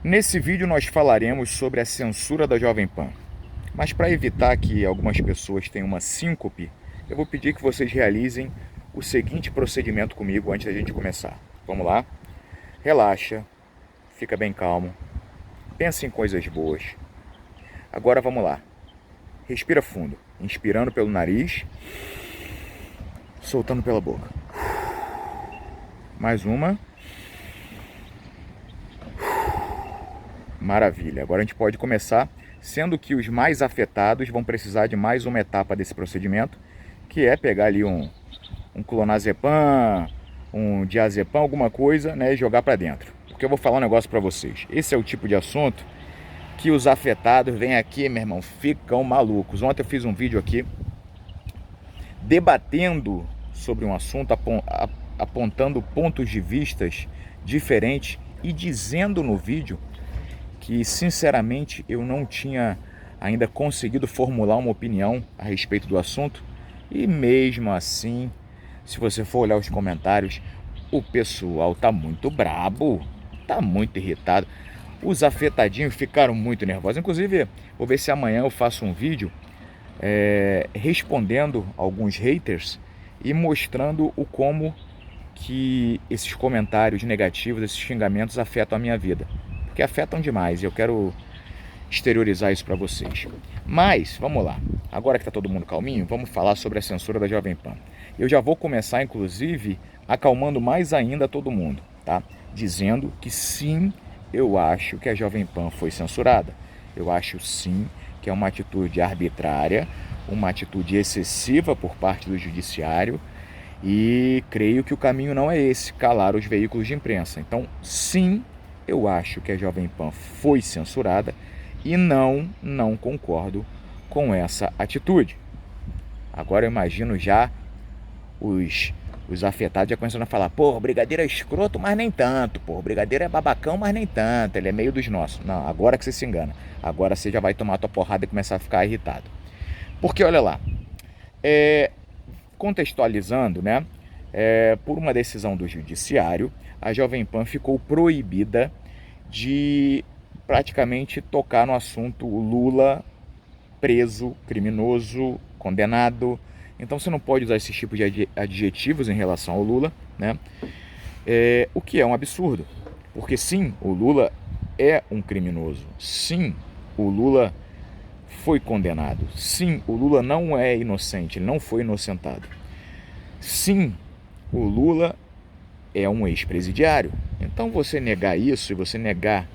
Nesse vídeo nós falaremos sobre a censura da Jovem Pan. Mas para evitar que algumas pessoas tenham uma síncope, eu vou pedir que vocês realizem o seguinte procedimento comigo antes da gente começar. Vamos lá? Relaxa, fica bem calmo, pensa em coisas boas. Agora vamos lá. Respira fundo, inspirando pelo nariz, soltando pela boca. Mais uma. Maravilha, agora a gente pode começar, sendo que os mais afetados vão precisar de mais uma etapa desse procedimento, que é pegar ali um clonazepam, um diazepam, alguma coisa, né, e jogar para dentro. Porque eu vou falar um negócio para vocês. Esse é o tipo de assunto que os afetados vêm aqui, meu irmão, ficam malucos. Ontem eu fiz um vídeo aqui debatendo sobre um assunto, apontando pontos de vistas diferentes e dizendo no vídeo que, sinceramente, eu não tinha ainda conseguido formular uma opinião a respeito do assunto. E mesmo assim, se você for olhar os comentários, o pessoal tá muito brabo, tá muito irritado. Os afetadinhos ficaram muito nervosos. Inclusive, vou ver se amanhã eu faço um vídeo respondendo alguns haters e mostrando o como que esses comentários negativos, esses xingamentos afetam a minha vida. Porque afetam demais e eu quero exteriorizar isso para vocês. Mas, vamos lá. Agora que está todo mundo calminho, vamos falar sobre a censura da Jovem Pan. Eu já vou começar, inclusive, acalmando mais ainda todo mundo, tá? Dizendo que sim, eu acho que a Jovem Pan foi censurada. Eu acho sim que é uma atitude arbitrária, uma atitude excessiva por parte do judiciário, e creio que o caminho não é esse, calar os veículos de imprensa. Então, sim, eu acho que a Jovem Pan foi censurada e não concordo com essa atitude. Agora eu imagino já os afetados já começando a falar: pô, o Brigadeiro é escroto, mas nem tanto, pô, o Brigadeiro é babacão, mas nem tanto, ele é meio dos nossos. Não, agora que você se engana, agora você já vai tomar a tua porrada e começar a ficar irritado. Porque olha lá, contextualizando, né, por uma decisão do judiciário, a Jovem Pan ficou proibida de praticamente tocar no assunto Lula preso, criminoso, condenado. Então você não pode usar esses tipos de adjetivos em relação ao Lula, né? O que é um absurdo, porque sim, o Lula é um criminoso, sim, o Lula foi condenado, sim, o Lula não é inocente, ele não foi inocentado, sim, o Lula é um ex-presidiário. Então você negar isso e você negar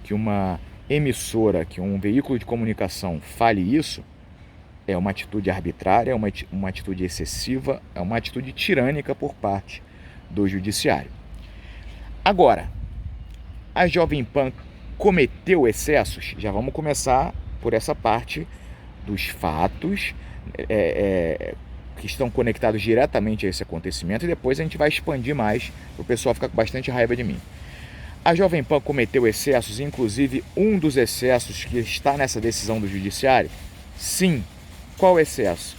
que uma emissora, que um veículo de comunicação fale isso, é uma atitude arbitrária, é uma atitude excessiva, é uma atitude tirânica por parte do judiciário. Agora, a Jovem Pan cometeu excessos? Já vamos começar por essa parte dos fatos que estão conectados diretamente a esse acontecimento, e depois a gente vai expandir mais para o pessoal ficar com bastante raiva de mim. A Jovem Pan cometeu excessos, inclusive um dos excessos que está nessa decisão do judiciário? Sim. Qual excesso?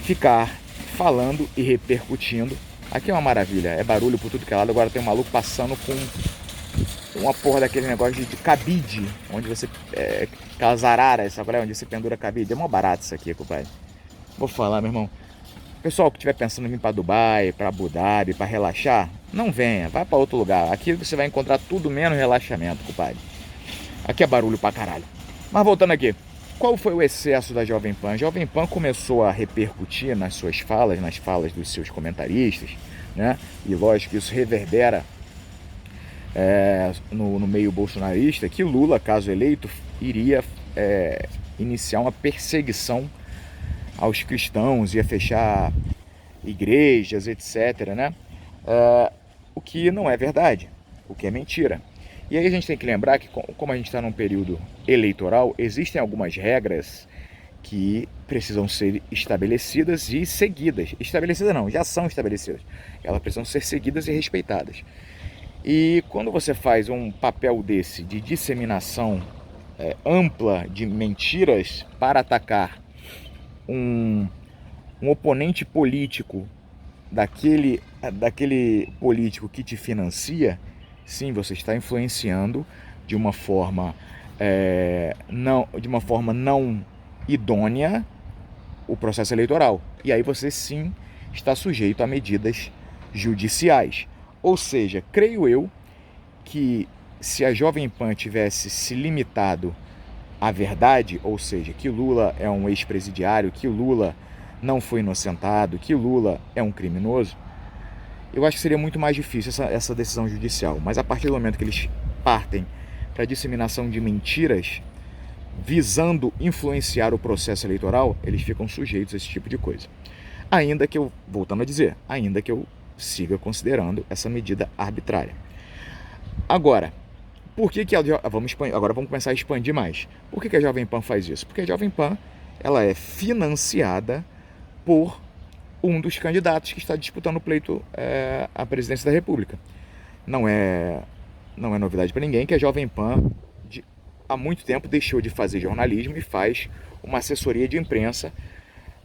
Ficar falando e repercutindo. Aqui é uma maravilha, é barulho por tudo que é lado. Agora tem um maluco passando com uma porra daquele negócio de cabide, onde você, aquelas araras, sabe, onde você pendura cabide. É mó barato isso aqui, compadre. Vou falar, meu irmão. Pessoal que estiver pensando em vir para Dubai, para Abu Dhabi, para relaxar, não venha, vai para outro lugar. Aqui você vai encontrar tudo menos relaxamento, compadre. Aqui é barulho pra caralho. Mas voltando aqui, qual foi o excesso da Jovem Pan? A Jovem Pan começou a repercutir nas suas falas, nas falas dos seus comentaristas, né? E lógico que isso reverbera no meio bolsonarista, que Lula, caso eleito, iria iniciar uma perseguição aos cristãos, ia fechar igrejas, etc., né? O que não é verdade, o que é mentira. E aí a gente tem que lembrar que, como a gente está num período eleitoral, existem algumas regras que precisam ser estabelecidas e seguidas. Estabelecidas não, já são estabelecidas. Elas precisam ser seguidas e respeitadas. E quando você faz um papel desse de disseminação ampla de mentiras para atacar um oponente político daquele político que te financia, sim, você está influenciando de uma forma, não idônea o processo eleitoral. E aí você sim está sujeito a medidas judiciais. Ou seja, creio eu que se a Jovem Pan tivesse se limitado à verdade, ou seja, que Lula é um ex-presidiário, que Lula não foi inocentado, que Lula é um criminoso, eu acho que seria muito mais difícil essa decisão judicial. Mas a partir do momento que eles partem para a disseminação de mentiras, visando influenciar o processo eleitoral, eles ficam sujeitos a esse tipo de coisa. Ainda que eu, voltando a dizer, ainda que eu siga considerando essa medida arbitrária. Agora, por que agora vamos começar a expandir mais. Por que a Jovem Pan faz isso? Porque a Jovem Pan ela é financiada por um dos candidatos que está disputando o pleito à presidência da República. Não é novidade para ninguém que a Jovem Pan há muito tempo deixou de fazer jornalismo e faz uma assessoria de imprensa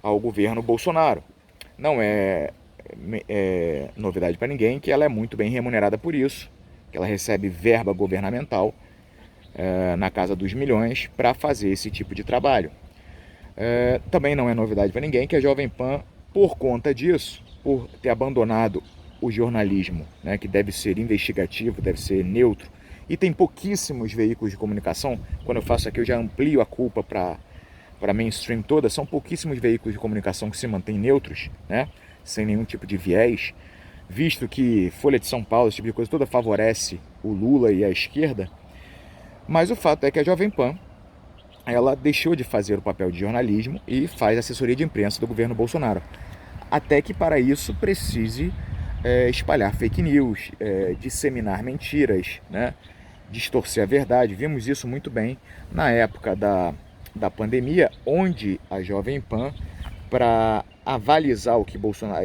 ao governo Bolsonaro. Não é novidade para ninguém que ela é muito bem remunerada por isso, que ela recebe verba governamental na casa dos milhões para fazer esse tipo de trabalho. Também não é novidade para ninguém que a Jovem Pan, por conta disso, por ter abandonado o jornalismo, né, que deve ser investigativo, deve ser neutro, e tem pouquíssimos veículos de comunicação, quando eu faço aqui eu já amplio a culpa para mainstream toda, são pouquíssimos veículos de comunicação que se mantêm neutros, né, sem nenhum tipo de viés, visto que Folha de São Paulo, esse tipo de coisa toda favorece o Lula e a esquerda, mas o fato é que a Jovem Pan, ela deixou de fazer o papel de jornalismo e faz assessoria de imprensa do governo Bolsonaro. Até que para isso precise espalhar fake news, disseminar mentiras, né? Distorcer a verdade. Vimos isso muito bem na época da pandemia, onde a Jovem Pan, para avalizar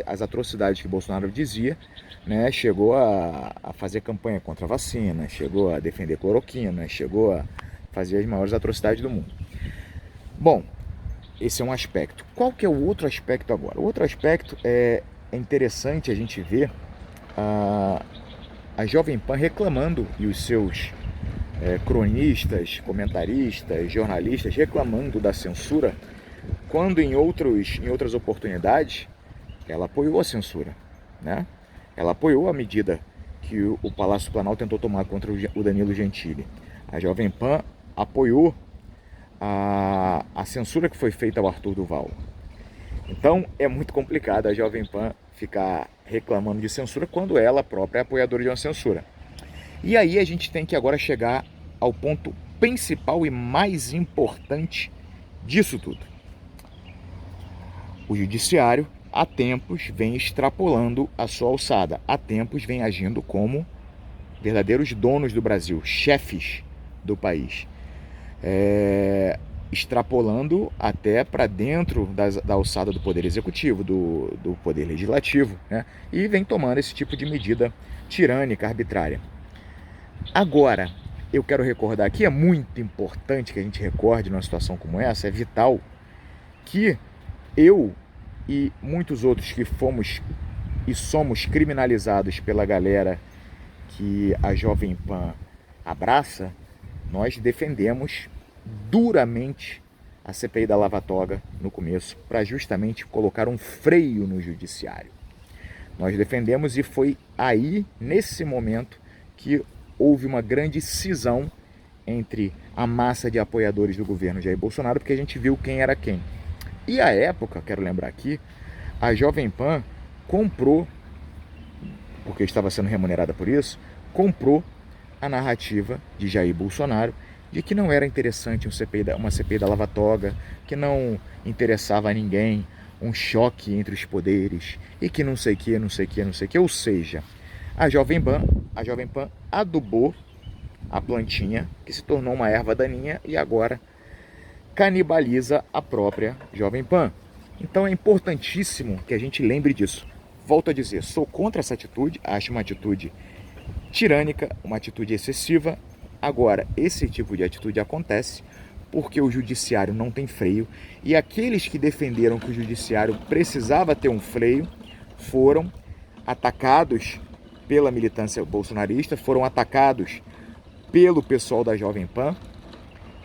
as atrocidades que Bolsonaro dizia, né, chegou a fazer campanha contra a vacina, chegou a defender cloroquina, chegou a fazer as maiores atrocidades do mundo. Bom, esse é um aspecto. Qual que é o outro aspecto agora? O outro aspecto é interessante a gente ver a Jovem Pan reclamando e os seus cronistas, comentaristas, jornalistas reclamando da censura, quando em outras oportunidades ela apoiou a censura, né? Ela apoiou a medida que o Palácio Planalto tentou tomar contra o Danilo Gentili. A Jovem Pan apoiou a censura que foi feita ao Arthur Duval. Então é muito complicado a Jovem Pan ficar reclamando de censura quando ela própria é apoiadora de uma censura. E aí a gente tem que agora chegar ao ponto principal e mais importante disso tudo. O judiciário há tempos vem extrapolando a sua alçada, há tempos vem agindo como verdadeiros donos do Brasil, chefes do país, extrapolando até para dentro da alçada do Poder Executivo, do Poder Legislativo, né? E vem tomando esse tipo de medida tirânica, arbitrária. Agora, eu quero recordar aqui, é muito importante que a gente recorde numa situação como essa, é vital, que eu e muitos outros que fomos e somos criminalizados pela galera que a Jovem Pan abraça, nós defendemos duramente a CPI da Lava Toga no começo, para justamente colocar um freio no judiciário. Nós defendemos e foi aí, nesse momento, que houve uma grande cisão entre a massa de apoiadores do governo Jair Bolsonaro, porque a gente viu quem era quem. E à época, quero lembrar aqui, a Jovem Pan comprou, porque estava sendo remunerada por isso, comprou a narrativa de Jair Bolsonaro de que não era interessante uma CPI da Lava Toga, que não interessava a ninguém, um choque entre os poderes, e que não sei o que, não sei o que, não sei o que. Ou seja, a Jovem Pan adubou a plantinha, que se tornou uma erva daninha e agora canibaliza a própria Jovem Pan. Então é importantíssimo que a gente lembre disso. Volto a dizer, sou contra essa atitude, acho uma atitude tirânica, uma atitude excessiva. Agora, esse tipo de atitude acontece porque o judiciário não tem freio, e aqueles que defenderam que o judiciário precisava ter um freio foram atacados pela militância bolsonarista, foram atacados pelo pessoal da Jovem Pan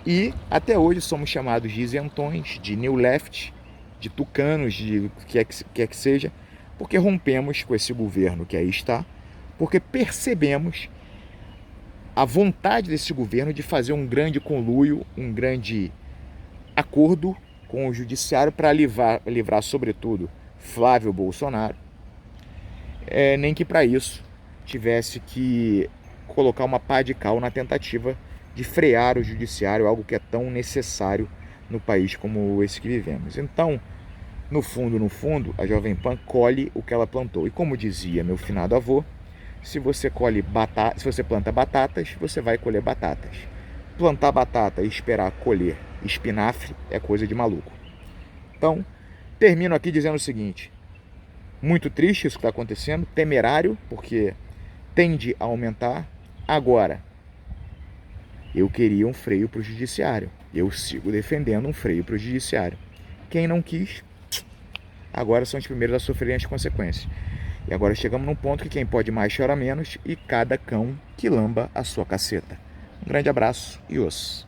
e até hoje somos chamados de isentões, de New Left, de tucanos, de o que quer que seja, porque rompemos com esse governo que aí está, porque percebemos a vontade desse governo de fazer um grande conluio, um grande acordo com o judiciário para livrar, sobretudo, Flávio Bolsonaro, nem que para isso tivesse que colocar uma pá de cal na tentativa de frear o judiciário, algo que é tão necessário no país como esse que vivemos. Então, no fundo, a Jovem Pan colhe o que ela plantou. E como dizia meu finado avô, se você planta batatas, você vai colher batatas. Plantar batata e esperar colher espinafre é coisa de maluco. Então, termino aqui dizendo o seguinte: muito triste isso que está acontecendo, temerário, porque tende a aumentar. Agora, eu queria um freio para o judiciário. Eu sigo defendendo um freio para o judiciário. Quem não quis, agora são os primeiros a sofrerem as consequências. E agora chegamos num ponto que quem pode mais chora menos e cada cão que lamba a sua caceta. Um grande abraço e os.